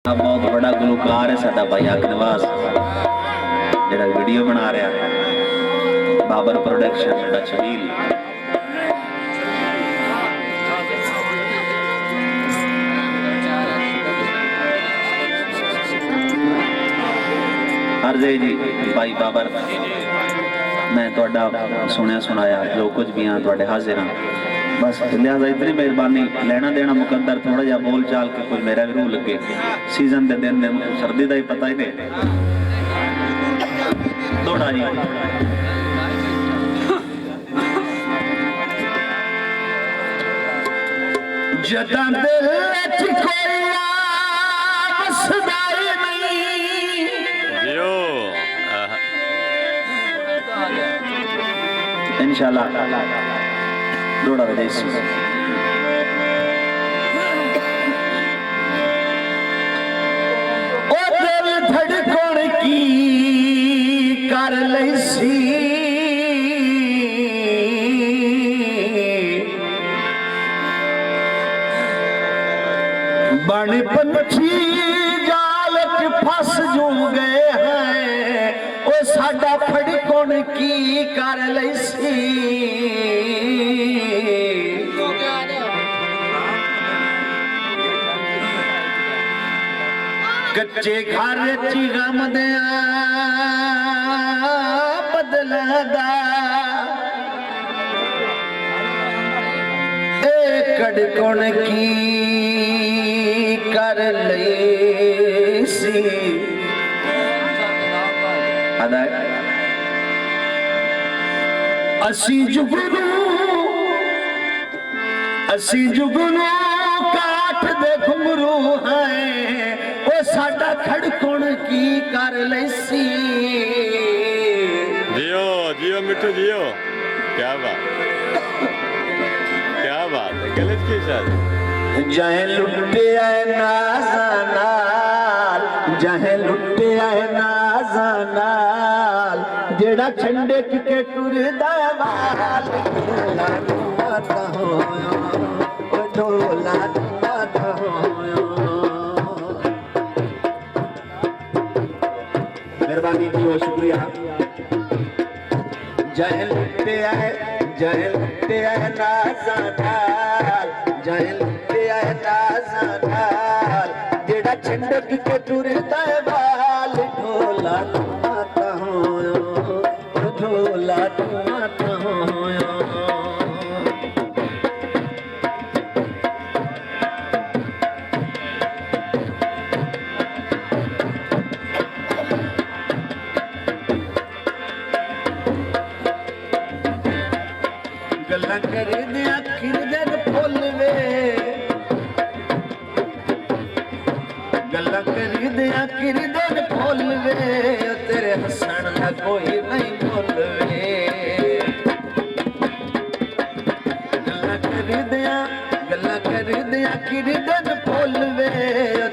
बहुत बड़ा गुलकार है साडा भाई अग्नवास जेड़ा वीडियो बना रहा है बाबर प्रोडक्शन जेड़ा छबील अर्जे जी भाई बाबर मैं तुहाडा सुनिया सुनाया जो कुछ भी हाँ तुहाडे हाजिर हाँ बस लिहाजा इतनी मेहरबानी लेना देना मुकद्दर थोड़ा जा बोल चाल के कुछ मेरा भी रूह लगे सीजन दे दिन सर्दी का ही पता ही नहीं थोड़ा जी जदा दिल विच कोई वसदा नहीं इंशाल्लाह थोड़ा विदेशी ओ दिल धड़कन की कर लैसी बन पंछी जाल च फस जो गए हैं ओ साडा फड़कन की कर लैसी कच्चे घर ची गम दिया बदलदा ए कड़कन की कर लैसी अदा असी जुगनू काठ दे घुंघरू हैं ओ साडा खड़कन की कर लैसी जियो जियो मिठू जियो क्या बात है गलत की शायद जहे लुटे आए नाल जहे लुटे आए नाल जेड़ा छंडे के टुरदा वाल माता होयो ओ ढोला माता होयो मेहरबानी जी और शुक्रिया जहे लुटे आए नाज़ानाल जहे लुटे आए नाज़ानाल जेड़ा छंडक के टुरदा वाल ढोला माता होयो ढोला माता होयो गल्ला कर दे आखिर दिन फुल वे गल्ला कर दे आखिर दिन फुल वे तेरे हसन का कोई नहीं मुल वे गल्ला कर दे आखिर दिन फुल वे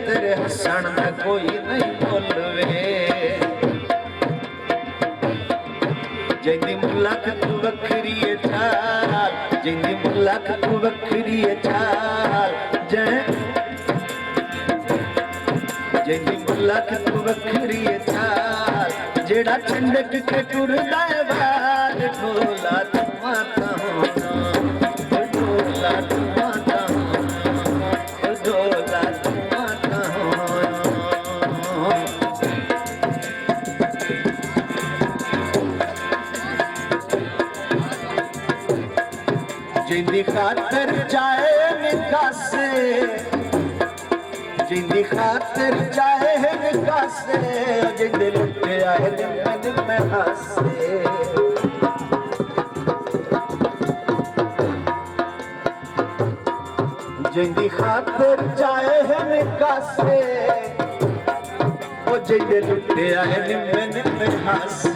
तेरे हसन का कोई नहीं मुल वे जिंदी मुलाक तू वखरी ठाल जिंदी मुलाक तू वखरी ठाल जिंदी मुलाक तू वखरी ठाल जेड़ा छंडक के टुरदा वाल ढोला माता होना ढोला माता होना ढोला माता होना जिंदी खातर चाहे निकासे जिंदी खातर चाहे निकासे जिंदे लुटे आए दिन में हासे जिंदी खातर चाहे निकासे ओ जिंदे लुटे आए दिन में हासे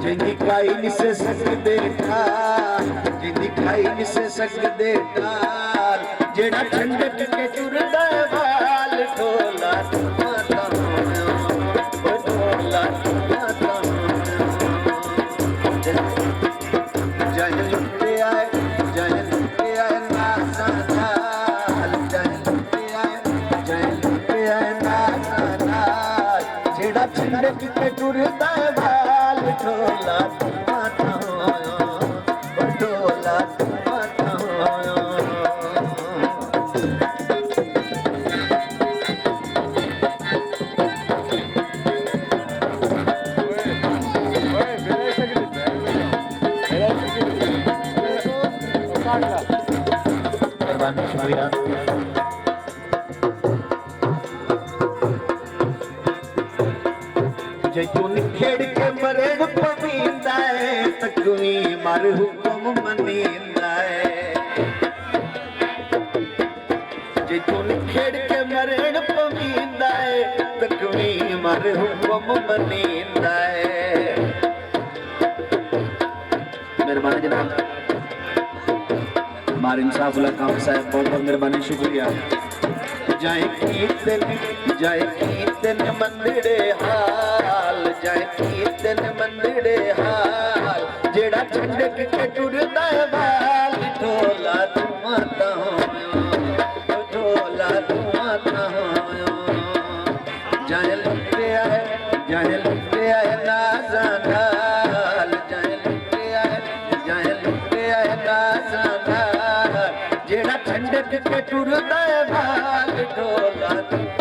जिंदी खाई नहीं से सकदे ठाल जिंदी खाई नहीं से सकदे ठाल जेड़ा ठंडक के टुरदा वाल ढोला माता होयो ओ ढोला माता होयो जहे लुटे आए नाज़ानाल जहे लुटे आए जेड़ा छंडक के टुरदा वाल ढोला माता ढोला माता शुक्रिया। जैतून खेड़ के मरेड़ पवींदा है तकवी मर हुक्म मनींदा है जैतून खेड़ के मरेड़ पवींदा है तकवी मर हुक्म मनींदा है। मेहरबानी जनाब मार इंसाफ उल्ला काम साहब बहुत बहुत मेहरबानी शुक्रिया। जाए कीर्तन मंदिरे हाल जाए कीर्तन मंदिरे हाल जेड़ा छंडक के टुरदा वाल ढोला माता ढोला माता जाए लुटे आए ना जानाल जाए लुटे आए ना जानाल जेड़ा छंडक के टुरदा वाल ढोला